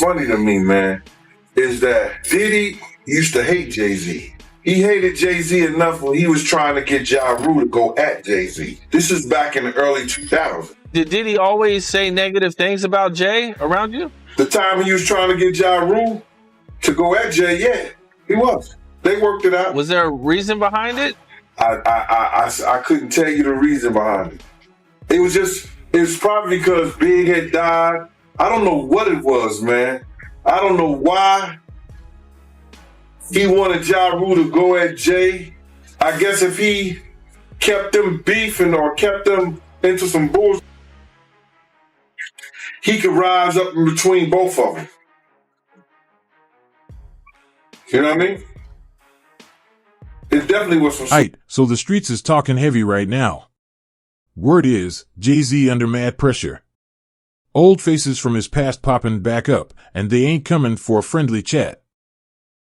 funny to me, man, is that Diddy used to hate Jay-Z. He hated Jay-Z enough when he was trying to get Ja Rule to go at Jay-Z. This is back in the early 2000s. Did Diddy always say negative things about Jay around you? The time he was trying to get Ja Rule to go at Jay, yeah, he was. They worked it out. Was there a reason behind it? I couldn't tell you the reason behind it. It was probably because Big had died. I don't know what it was, man. I don't know why he wanted Ja Rule to go at Jay. I guess if he kept them beefing or kept them into some bullshit, he could rise up in between both of them. You know what I mean? It definitely was some shit. So the streets is talking heavy right now. Word is, Jay-Z under mad pressure. Old faces from his past popping back up, and they ain't coming for a friendly chat.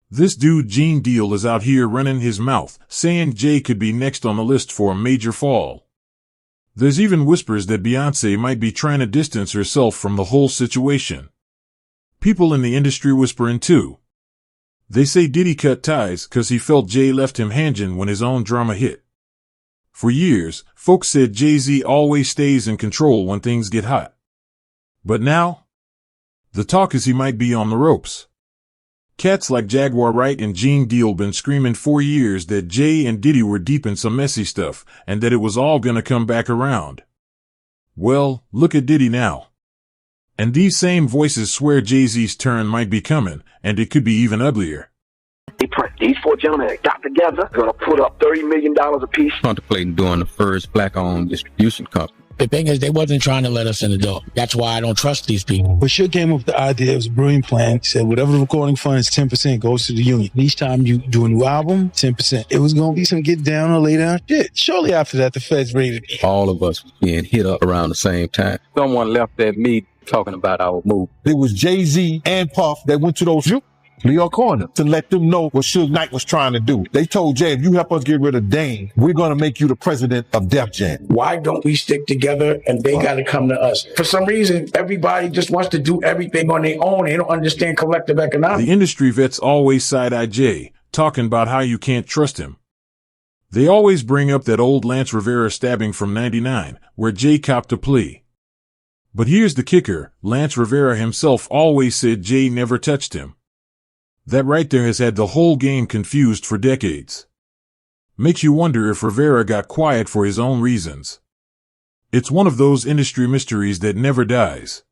This dude Gene Deal is out here running his mouth, saying Jay could be next on the list for a major fall. There's even whispers that Beyoncé might be trying to distance herself from the whole situation. People in the industry whispering too. They say Diddy cut ties cause he felt Jay left him hanging when his own drama hit. For years, folks said Jay-Z always stays in control when things get hot. But now, the talk is he might be on the ropes. Cats like Jaguar Wright and Gene Deal been screaming for years that Jay and Diddy were deep in some messy stuff and that it was all gonna come back around. Well, look at Diddy now. And these same voices swear Jay-Z's turn might be coming, and it could be even uglier. These four gentlemen got together, gonna put up $30 million apiece. Contemplating doing the first black-owned distribution company. The thing is, they wasn't trying to let us in the door. That's why I don't trust these people. But Suge came up with the idea. It was a brilliant plan. He said, whatever the recording funds, 10% goes to the union. Each time you do a new album, 10%. It was going to be some get down or lay down shit. Shortly after that, the feds raided me. All of us was being hit up around the same time. Someone left at me talking about our move. It was Jay-Z and Puff that went to those New York corner to let them know what Suge Knight was trying to do. They told Jay, if you help us get rid of Dame, we're going to make you the president of Def Jam. Why don't we stick together and they got to come to us? For some reason, everybody just wants to do everything on their own. They don't understand collective economics. The industry vets always side-eye Jay, talking about how you can't trust him. They always bring up that old Lance Rivera stabbing from '99, where Jay copped a plea. But here's the kicker, Lance Rivera himself always said Jay never touched him. That right there has had the whole game confused for decades. Makes you wonder if Rivera got quiet for his own reasons. It's one of those industry mysteries that never dies.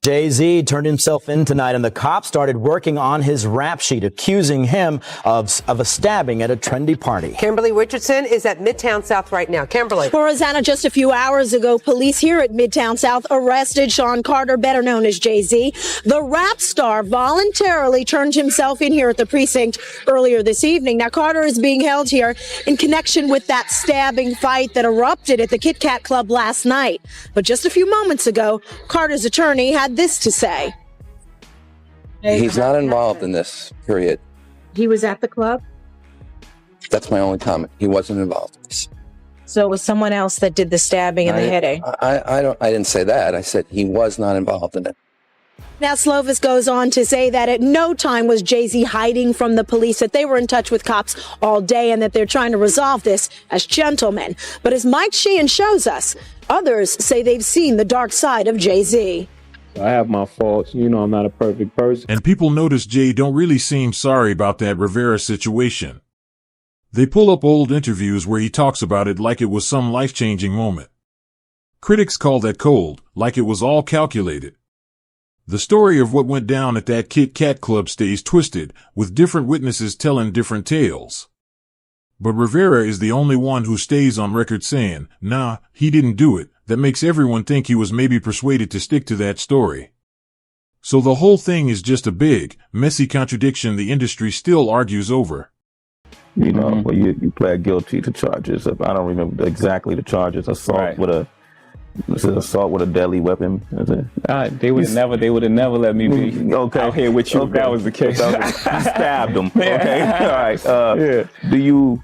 Jay-Z turned himself in tonight, and the cops started working on his rap sheet, accusing him of a stabbing at a trendy party. Kimberly Richardson is at Midtown South right now. Kimberly. For Rosanna, just a few hours ago, police here at Midtown South arrested Sean Carter, better known as Jay-Z. The rap star voluntarily turned himself in here at the precinct earlier this evening. Now, Carter is being held here in connection with that stabbing fight that erupted at the Kit Kat Club last night. But just a few moments ago, Carter's attorney had this to say. He's not involved in this, period. He was at the club? That's my only comment. He wasn't involved in this. So it was someone else that did the stabbing and the hitting? I didn't say that. I said he was not involved in it. Now, Slovis goes on to say that at no time was Jay-Z hiding from the police, that they were in touch with cops all day and that they're trying to resolve this as gentlemen. But as Mike Sheehan shows us, others say they've seen the dark side of Jay-Z. I have my faults. You know, I'm not a perfect person. And people notice Jay don't really seem sorry about that Rivera situation. They pull up old interviews where he talks about it like it was some life-changing moment. Critics call that cold, like it was all calculated. The story of what went down at that Kit Kat Club stays twisted, with different witnesses telling different tales. But Rivera is the only one who stays on record saying, nah, he didn't do it. That makes everyone think he was maybe persuaded to stick to that story. So the whole thing is just a big, messy contradiction the industry still argues over. You know, well, you pled guilty to charges of, I don't remember exactly the charges, assault with a deadly weapon. They would have never let me be out here with you if that was the case. You stabbed him. Okay. All right. Do you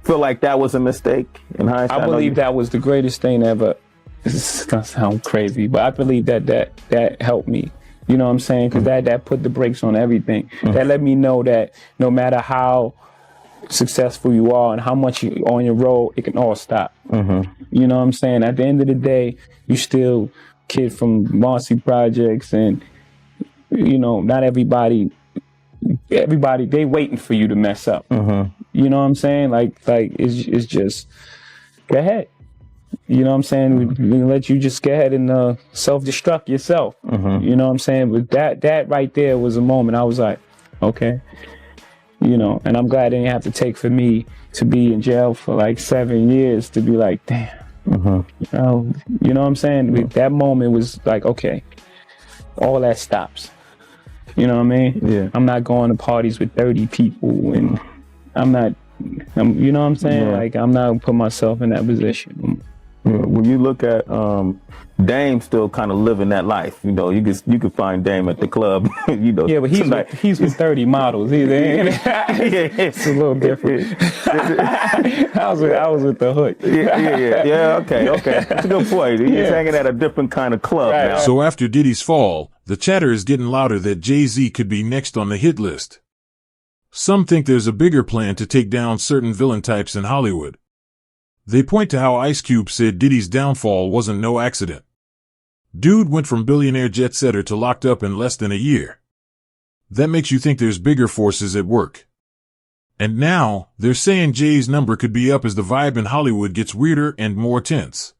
feel like that was a mistake in hindsight? I believe that was the greatest thing ever. This is gonna sound crazy, but I believe that helped me You know what I'm saying? Because that put the brakes on everything. That let me know that no matter how successful you are and how much you on your road, it can all stop. You know what I'm saying? At the end of the day, you still kid from Marcy Projects, and you know, not everybody they waiting for you to mess up. You know what I'm saying? Like it's just go ahead. You know what I'm saying? We let you just go ahead and self-destruct yourself. You know what I'm saying? But that right there was a moment I was like, okay. You know, and I'm glad it didn't have to take for me to be in jail for like 7 years to be like, damn. You know what I'm saying? That moment was like, okay, all that stops. You know what I mean? Yeah. I'm not going to parties with 30 people, and you know what I'm saying? Yeah. Like, I'm not putting myself in that position. When you look at Dame, still kind of living that life. You know, you could find Dame at the club. You know, Yeah, but he's with 30 models. It's a little different. I was with the hood. Yeah. Okay. That's a good point. He's hanging at a different kind of club now. So after Diddy's fall, the chatter is getting louder that Jay-Z could be next on the hit list. Some think there's a bigger plan to take down certain villain types in Hollywood. They point to how Ice Cube said Diddy's downfall wasn't no accident. Dude went from billionaire jet setter to locked up in less than a year. That makes you think there's bigger forces at work. And now, they're saying Jay's number could be up as the vibe in Hollywood gets weirder and more tense.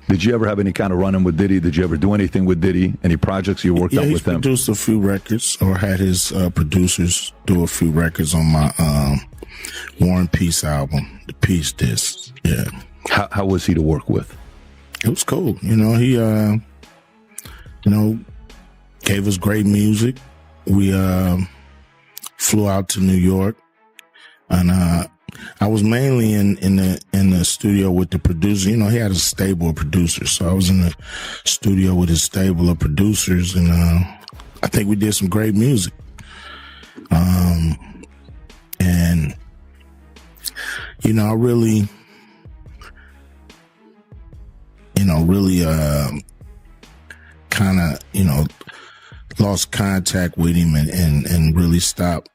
Did you ever have any kind of run-in with Diddy? Did you ever do anything with Diddy? Any projects you worked on with him? He produced a few records, or had his producers do a few records on my War and Peace album, the Peace Disc. Yeah. How was he to work with? It was cool. You know, he gave us great music. We flew out to New York, and I was mainly in the studio with the producer. You know, he had a stable of producers, so I was in the studio with his stable of producers, and I think we did some great music. And you know, I really kind of, lost contact with him and really stopped,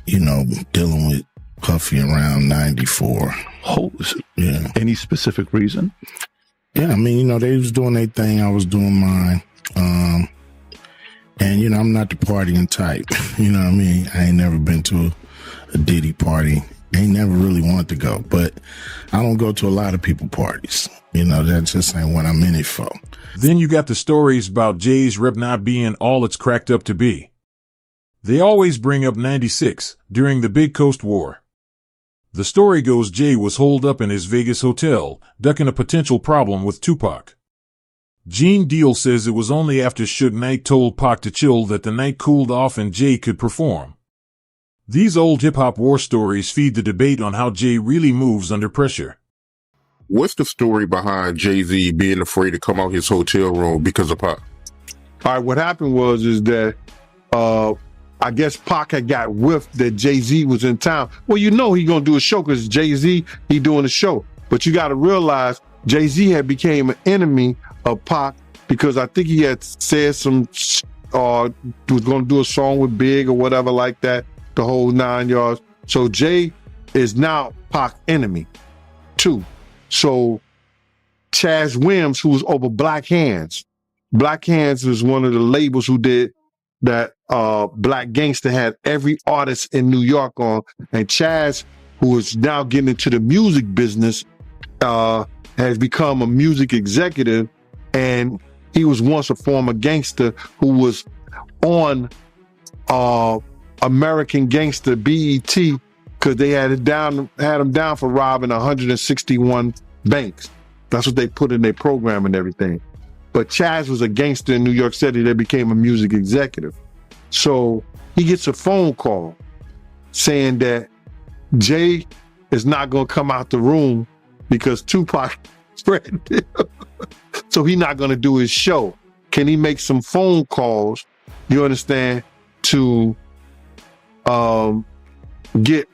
dealing with Puffy around 94. Oh, yeah. Any specific reason? Yeah, I mean, they was doing their thing, I was doing mine. And, I'm not the partying type. You know what I mean? I ain't never been to a Diddy party. I ain't never really wanted to go, but I don't go to a lot of people parties. That just ain't what I'm in it for. Then you got the stories about Jay's rep not being all it's cracked up to be. They always bring up 96, during the Big Coast War. The story goes Jay was holed up in his Vegas hotel, ducking a potential problem with Tupac. Gene Deal says it was only after Suge Knight told Pac to chill that the night cooled off and Jay could perform. These old hip-hop war stories feed the debate on how Jay really moves under pressure. What's the story behind Jay-Z being afraid to come out his hotel room because of Pac? All right, what happened is that I guess Pac had got whiffed that Jay-Z was in town. Well, he gonna do a show because Jay-Z, he doing a show. But you got to realize Jay-Z had became an enemy of Pac because I think he had said was gonna do a song with Big or whatever like that, the whole 9 yards. So Jay is now Pac's enemy too. So Chaz Williams, who was over Black Hands. Black Hands was one of the labels who did that Black Gangster had every artist in New York on. And Chaz, who is now getting into the music business, has become a music executive. And he was once a former gangster who was on American Gangster BET because they had him down for robbing 161 banks. That's what they put in their program and everything. But Chaz was a gangster in New York City that became a music executive. So he gets a phone call saying that Jay is not going to come out the room because Tupac threatened him. So he's not going to do his show. Can he make some phone calls, you understand, to get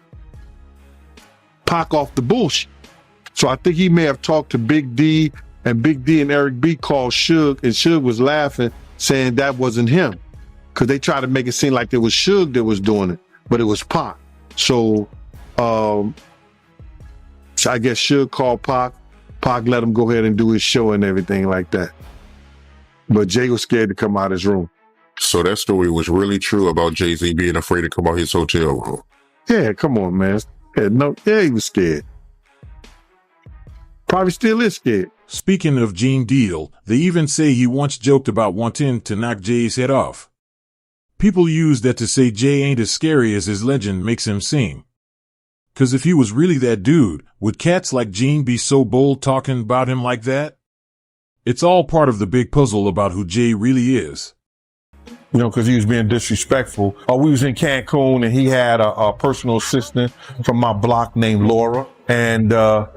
Pac off the bullshit? So I think he may have talked to Big D, and Big D and Eric B called Suge, and Suge was laughing, saying that wasn't him. because they tried to make it seem like it was Suge that was doing it, but it was Pac. So I guess Suge called Pac. Pac let him go ahead and do his show and everything like that. But Jay was scared to come out his room. So that story was really true about Jay-Z being afraid to come out his hotel room. Yeah, come on, man. Yeah, he was scared. Probably still is scared. Speaking of Gene Deal, they even say he once joked about wanting to knock Jay's head off. People use that to say Jay ain't as scary as his legend makes him seem. 'Cause if he was really that dude, would cats like Gene be so bold talking about him like that? It's all part of the big puzzle about who Jay really is. You know, because he was being disrespectful. We was in Cancun and he had a personal assistant from my block named Laura. And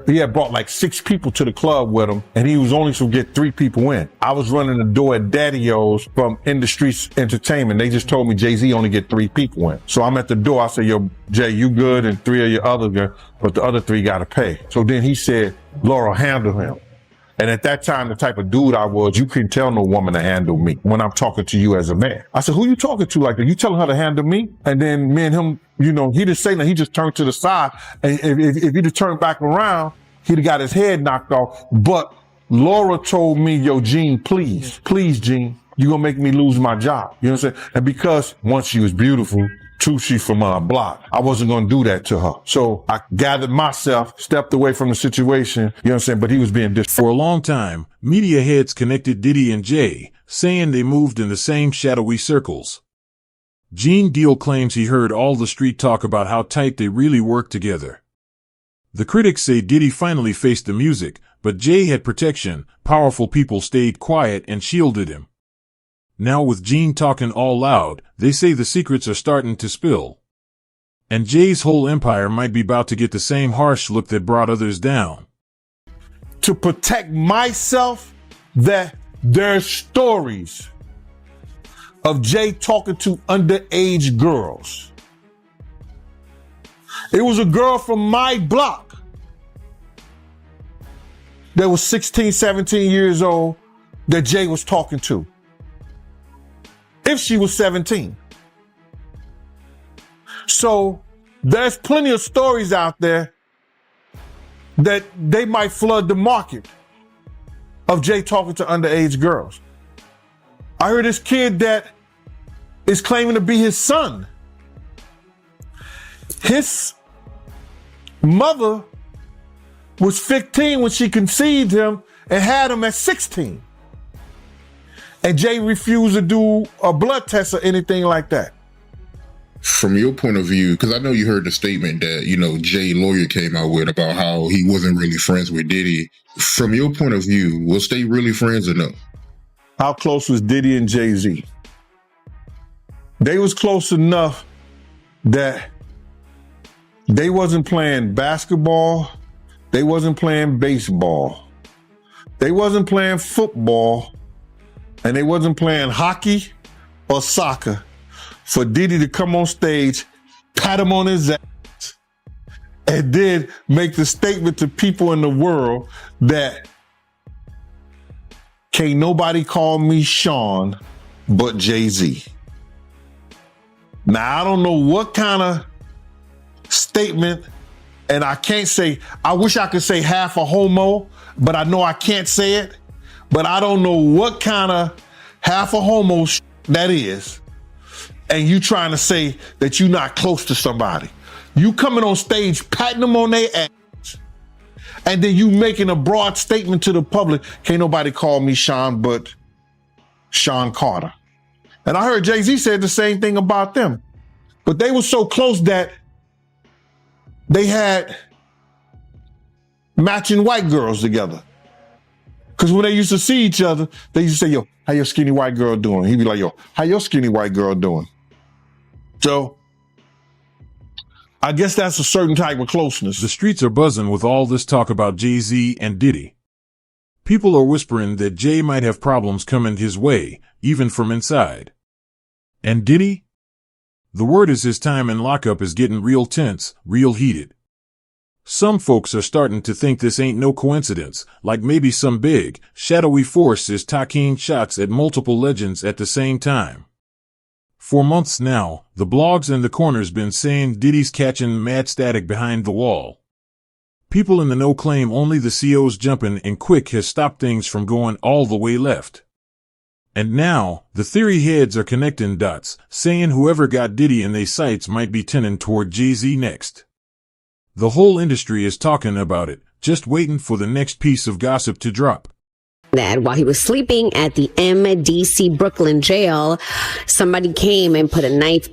he had brought like 6 people to the club with him, and he was only supposed to get 3 people in. I was running the door at Daddy-O's from In the Streets Entertainment. They just told me Jay-Z only get 3 people in. So I'm at the door. I said, yo, Jay, you good? And 3 of your other good, but the other 3 got to pay. So then he said, Laura, handle him. And at that time, the type of dude I was, you couldn't tell no woman to handle me when I'm talking to you as a man. I said, who you talking to like that? You telling her to handle me? And then me and him, you know, he didn't say nothing. He just turned to the side. And if he'd have turned back around, he'd have got his head knocked off. But Laura told me, yo, Gene, please, Gene, you're going to make me lose my job. You know what I'm saying? And because once she was beautiful, 2, she from our block. I wasn't going to do that to her. So I gathered myself, stepped away from the situation, you know what I'm saying? But he was being For a long time, media heads connected Diddy and Jay, saying they moved in the same shadowy circles. Gene Deal claims he heard all the street talk about how tight they really worked together. The critics say Diddy finally faced the music, but Jay had protection. Powerful people stayed quiet and shielded him. Now with Gene talking all loud, they say the secrets are starting to spill. And Jay's whole empire might be about to get the same harsh look that brought others down. To protect myself, that there's stories of Jay talking to underage girls. It was a girl from my block that was 16, 17 years old that Jay was talking to. If she was 17. So there's plenty of stories out there that they might flood the market of Jay talking to underage girls. I heard this kid that is claiming to be his son. His mother was 15 when she conceived him and had him at 16. And Jay refused to do a blood test or anything like that. From your point of view, because I know you heard the statement that, you know, Jay lawyer came out with about how he wasn't really friends with Diddy. From your point of view, was they really friends or no? How close was Diddy and Jay-Z? They was close enough that they wasn't playing basketball. They wasn't playing baseball. They wasn't playing football. And they wasn't playing hockey or soccer for Diddy to come on stage, pat him on his ass, and then make the statement to people in the world that can't nobody call me Sean but Jay-Z. Now, I don't know what kind of statement, and I can't say, I wish I could say half a homo, but I know I can't say it. But I don't know what kind of half a homo that is. And you trying to say that you're not close to somebody. You coming on stage, patting them on their ass. And then you making a broad statement to the public. Can't nobody call me Sean but Sean Carter. And I heard Jay-Z said the same thing about them. But they were so close that they had matching white girls together. Because when they used to see each other, they used to say, yo, how your skinny white girl doing? He'd be like, yo, how your skinny white girl doing? So I guess that's a certain type of closeness. The streets are buzzing with all this talk about Jay-Z and Diddy. People are whispering that Jay might have problems coming his way, even from inside. And Diddy? The word is his time in lockup is getting real tense, real heated. Some folks are starting to think this ain't no coincidence, like maybe some big, shadowy force is taking shots at multiple legends at the same time. For months now, the blogs and the corners been saying Diddy's catching mad static behind the wall. People in the know claim only the CO's jumping in quick has stopped things from going all the way left. And now, the theory heads are connecting dots, saying whoever got Diddy in they sights might be tending toward Jay-Z next. The whole industry is talking about it, just waiting for the next piece of gossip to drop. That while he was sleeping at the MDC Brooklyn jail, somebody came and put a knife,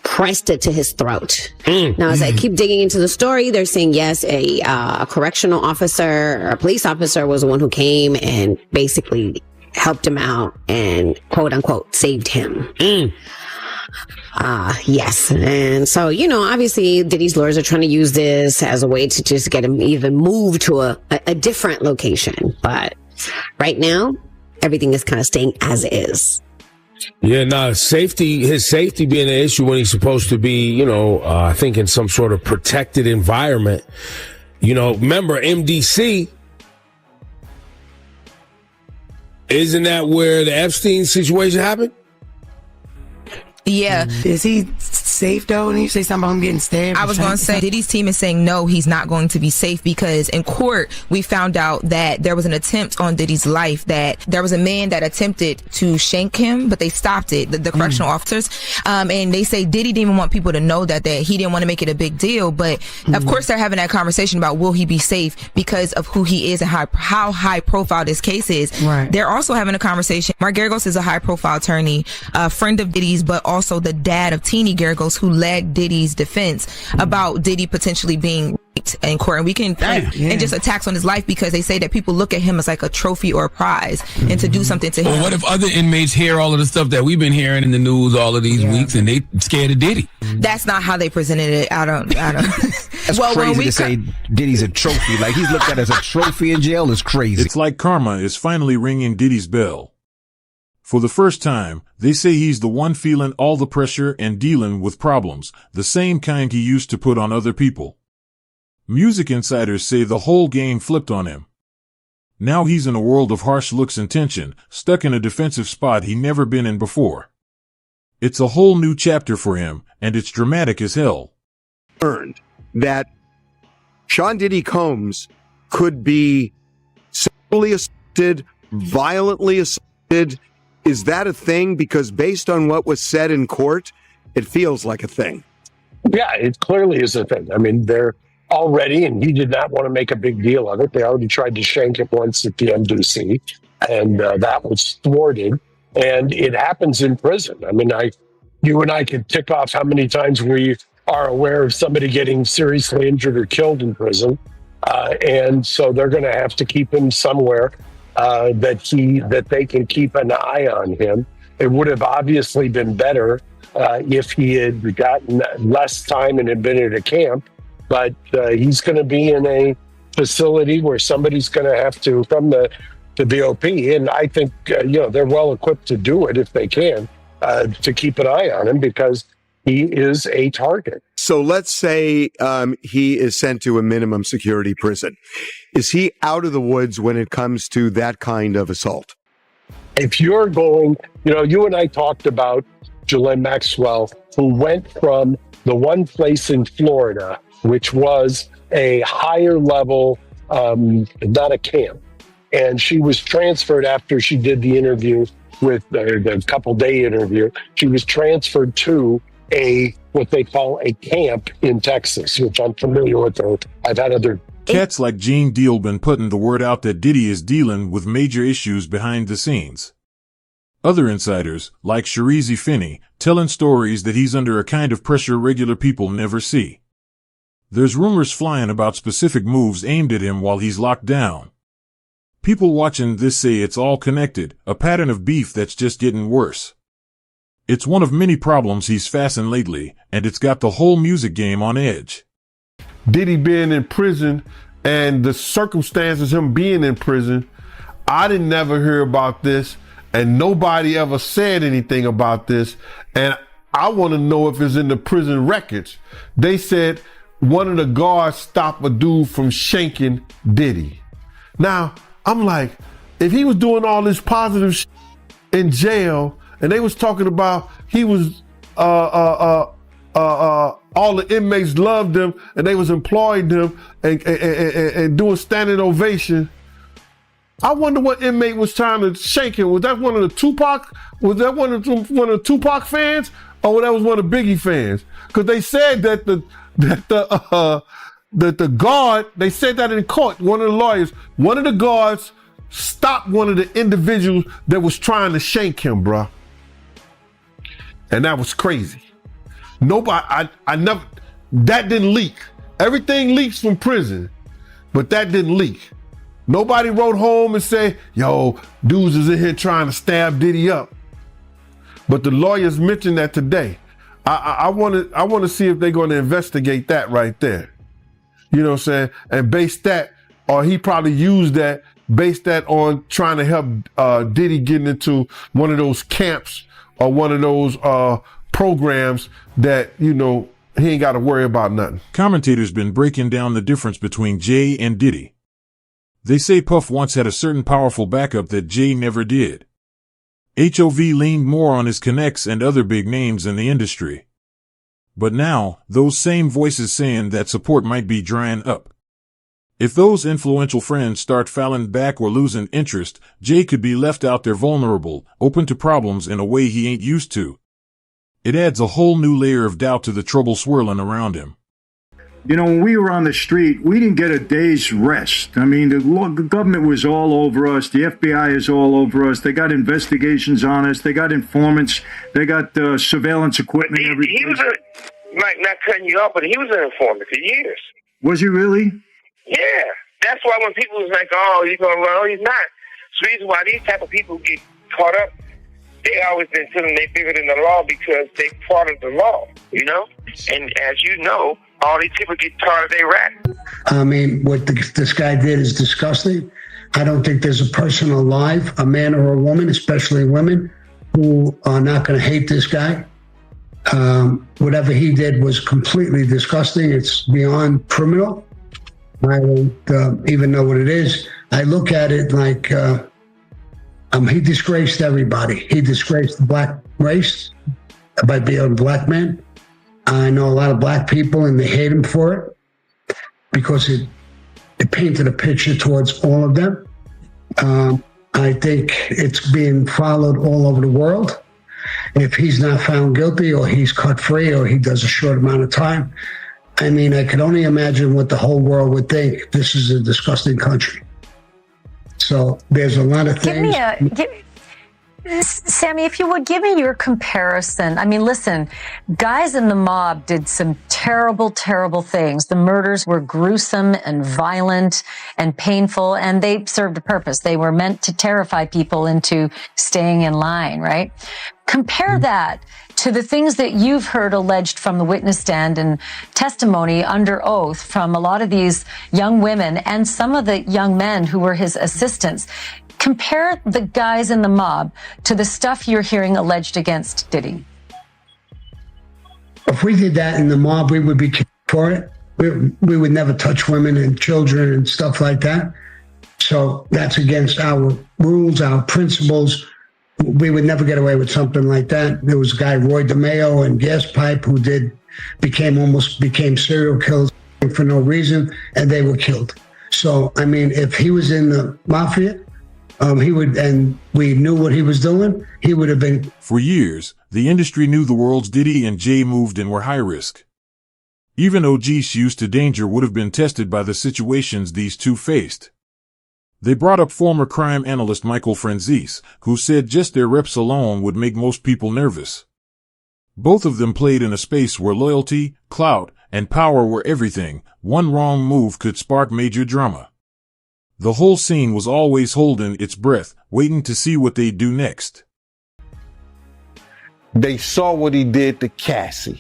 pressed it to his throat. Now, as I keep digging into the story, they're saying, yes, a correctional officer or a police officer was the one who came and basically helped him out and quote unquote saved him. Yes. And so, obviously Diddy's lawyers are trying to use this as a way to just get him even moved to a different location. But right now, everything is kind of staying as is. Yeah, his safety being an issue when he's supposed to be, I think in some sort of protected environment. Remember MDC? Isn't that where the Epstein situation happened? Yeah. Is he safe though? And you say something about him getting stabbed? I was going to say, Diddy's team is saying no, he's not going to be safe because in court, we found out that there was an attempt on Diddy's life, that there was a man that attempted to shank him, but they stopped it, the correctional officers. And they say Diddy didn't even want people to know that he didn't want to make it a big deal. But of course, they're having that conversation about will he be safe because of who he is and how high profile this case is. Right. They're also having a conversation. Mark Geragos is a high profile attorney, a friend of Diddy's, but also the dad of Teenie Geragos, who led Diddy's defense about Diddy potentially being raped in court. And we can and just attacks on his life because they say that people look at him as like a trophy or a prize and to do something to him. Well, what if other inmates hear all of the stuff that we've been hearing in the news all of these weeks and they scared of Diddy? That's not how they presented it. I don't. That's crazy to say Diddy's a trophy. Like he's looked at as a trophy in jail is crazy. It's like karma is finally ringing Diddy's bell. For the first time, they say he's the one feeling all the pressure and dealing with problems, the same kind he used to put on other people. Music insiders say the whole game flipped on him. Now he's in a world of harsh looks and tension, stuck in a defensive spot he never been in before. It's a whole new chapter for him, and it's dramatic as hell. Earned that Sean Diddy Combs could be sexually assaulted, violently assaulted. Is that a thing? Because based on what was said in court, it feels like a thing. Yeah, it clearly is a thing. I mean, they're already, and he did not want to make a big deal of it. They already tried to shank him once at the MDC, and that was thwarted. And it happens in prison. I mean, you and I could tick off how many times we are aware of somebody getting seriously injured or killed in prison. And so they're going to have to keep him somewhere that they can keep an eye on him. It would have obviously been better if he had gotten less time and had been at a camp, but he's going to be in a facility where somebody's going to have to, from the BOP, and I think they're well equipped to do it if they can, to keep an eye on him because he is a target. So let's say he is sent to a minimum security prison. Is he out of the woods when it comes to that kind of assault? If you're going, you and I talked about Ghislaine Maxwell, who went from the one place in Florida, which was a higher level, not a camp. And she was transferred after she did the interview with the couple-day interview. She was transferred to what they call a camp in Texas, which I'm familiar with. I've had other cats like Gene Deal been putting the word out that Diddy is dealing with major issues behind the scenes. Other insiders, like Sharizi Finney, telling stories that he's under a kind of pressure regular people never see. There's rumors flying about specific moves aimed at him while he's locked down. People watching this say it's all connected, a pattern of beef that's just getting worse. It's one of many problems he's facing lately, and it's got the whole music game on edge. Diddy being in prison and the circumstances him being in prison, I didn't never hear about this, and nobody ever said anything about this, and I want to know if it's in the prison records. They said one of the guards stopped a dude from shanking Diddy. Now, I'm like, if he was doing all this positive shit in jail, and they was talking about he was all the inmates loved him and they was employing him and doing standing ovation. I wonder what inmate was trying to shake him. Was that one of the Tupac? Was that one of the Tupac fans, or that was one of Biggie fans? Because they said that the guard. They said that in court. One of the lawyers, one of the guards, stopped one of the individuals that was trying to shank him, bruh. And that was crazy. Nobody. I never. That didn't leak. Everything leaks from prison, but that didn't leak. Nobody wrote home and said, yo, dudes is in here trying to stab Diddy up. But the lawyers mentioned that today. I want to see if they're going to investigate that right there. You know what I'm saying? And base that, or he probably used that, base that on trying to help Diddy getting into one of those camps or one of those programs that, you know, he ain't got to worry about nothing. Commentators been breaking down the difference between Jay and Diddy. They say Puff once had a certain powerful backup that Jay never did. HOV leaned more on his connects and other big names in the industry. But now, those same voices saying that support might be drying up. If those influential friends start falling back or losing interest, Jay could be left out there vulnerable, open to problems in a way he ain't used to. It adds a whole new layer of doubt to the trouble swirling around him. You know, when we were on the street, we didn't get a day's rest. I mean, the government was all over us. The FBI is all over us. They got investigations on us. They got informants. They got surveillance equipment. He was not cutting you off, but he was an informant for years. Was he really? Yeah. That's why when people was like, oh, he's going to run, oh, he's not. So the reason why these type of people get caught up, they always been telling they bigger than the law because they part of the law, you know? And as you know, all these people get tired of their rap. I mean, what this guy did is disgusting. I don't think there's a person alive, a man or a woman, especially women, who are not going to hate this guy. Whatever he did was completely disgusting. It's beyond criminal. I don't even know what it is. I look at it like he disgraced everybody. He disgraced the black race by being a black man. I know a lot of black people, and they hate him for it because it painted a picture towards all of them. I think it's being followed all over the world. If he's not found guilty or he's cut free or he does a short amount of time, I mean, I could only imagine what the whole world would think. This is a disgusting country. So there's a lot of things. Sammy, if you would give me your comparison. I mean, listen, guys in the mob did some terrible, terrible things. The murders were gruesome and violent and painful, and they served a purpose. They were meant to terrify people into staying in line, right? Compare that to the things that you've heard alleged from the witness stand and testimony under oath from a lot of these young women and some of the young men who were his assistants. Compare the guys in the mob to the stuff you're hearing alleged against Diddy. If we did that in the mob, we would be killed for it. We would never touch women and children and stuff like that. So that's against our rules, our principles. We would never get away with something like that. There was a guy, Roy DeMeo and Gas Pipe, who became serial killers for no reason, and they were killed. So, I mean, if he was in the mafia, he would, and we knew what he was doing, he would have been. For years, the industry knew the worlds Diddy and Jay moved in were high risk. Even OG's used to danger would have been tested by the situations these two faced. They brought up former crime analyst Michael Franzese, who said just their reps alone would make most people nervous. Both of them played in a space where loyalty, clout, and power were everything. One wrong move could spark major drama. The whole scene was always holding its breath, waiting to see what they'd do next. They saw what he did to Cassie.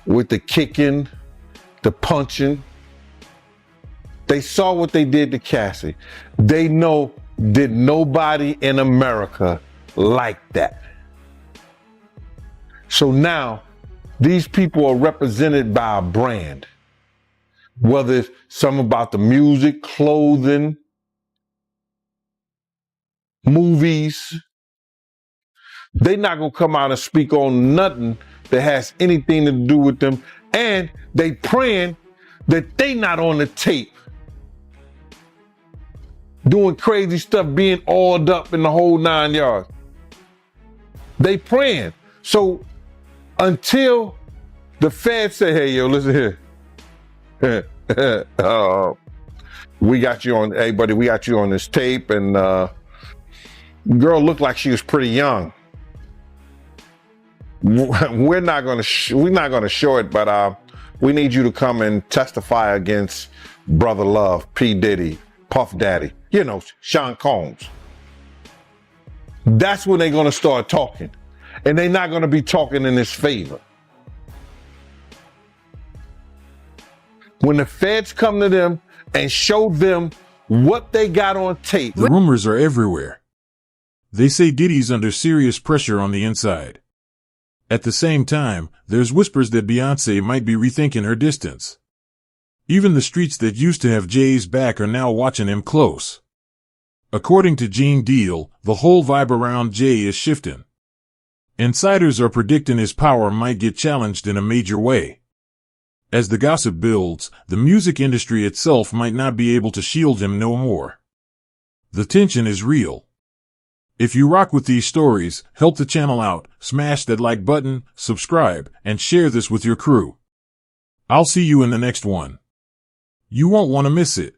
With the kicking, the punching. They saw what they did to Cassie. They know that nobody in America liked that. So now, these people are represented by a brand. Whether it's something about the music, clothing, movies. They not gonna come out and speak on nothing that has anything to do with them. And they praying that they not on the tape doing crazy stuff, being oiled up in the whole 9 yards. They praying. So until the feds say, hey, yo, listen here. We got you on, hey, buddy, we got you on this tape. And girl looked like she was pretty young. We're not gonna show it, but we need you to come and testify against Brother Love, P. Diddy, Puff Daddy, you know, Sean Combs. That's when they're gonna start talking. And they're not gonna be talking in his favor. When the feds come to them and show them what they got on tape. The rumors are everywhere. They say Diddy's under serious pressure on the inside. At the same time, there's whispers that Beyoncé might be rethinking her distance. Even the streets that used to have Jay's back are now watching him close. According to Gene Deal, the whole vibe around Jay is shifting. Insiders are predicting his power might get challenged in a major way. As the gossip builds, the music industry itself might not be able to shield him no more. The tension is real. If you rock with these stories, help the channel out, smash that like button, subscribe, and share this with your crew. I'll see you in the next one. You won't want to miss it.